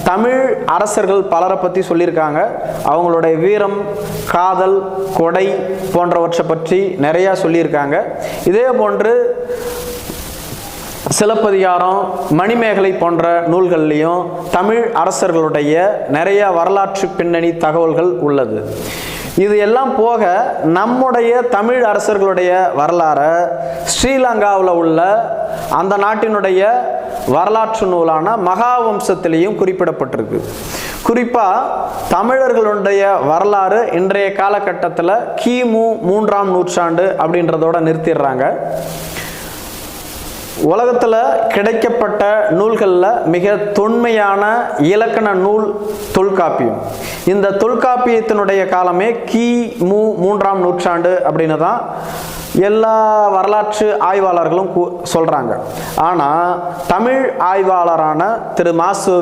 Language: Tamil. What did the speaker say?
தமிழ் அரசர்கள் பலரை பற்றி சொல்லியிருக்காங்க. அவங்களுடைய வீரம், காதல், கொடை போன்றவற்றை பற்றி நிறையா சொல்லியிருக்காங்க. இதே போன்று சிலப்பதிகாரம், மணிமேகலை போன்ற நூல்கள்லையும் தமிழ் அரசர்களுடைய நிறைய வரலாற்று பின்னணி தகவல்கள் உள்ளது. இது எல்லாம் போக நம்முடைய தமிழ் அரசர்களுடைய வரலாறை ஸ்ரீலங்காவில் உள்ள அந்த நாட்டினுடைய வரலாற்று நூலான மகாவம்சத்திலையும் குறிப்பிடப்பட்டிருக்கு. குறிப்பாக தமிழர்களுடைய வரலாறு இன்றைய காலகட்டத்தில் கிமு 3ஆம் நூற்றாண்டு அப்படின்றதோட நிறுத்திடுறாங்க. உலகத்தில் கிடைக்கப்பட்ட நூல்களில் மிக தொன்மையான இலக்கண நூல் தொல்காப்பியம். இந்த தொல்காப்பியத்தினுடைய காலமே கிமு 3ஆம் நூற்றாண்டு அப்படின்னு தான் எல்லா வரலாற்று ஆய்வாளர்களும் சொல்கிறாங்க. ஆனால் தமிழ் ஆய்வாளரான திரு மாசு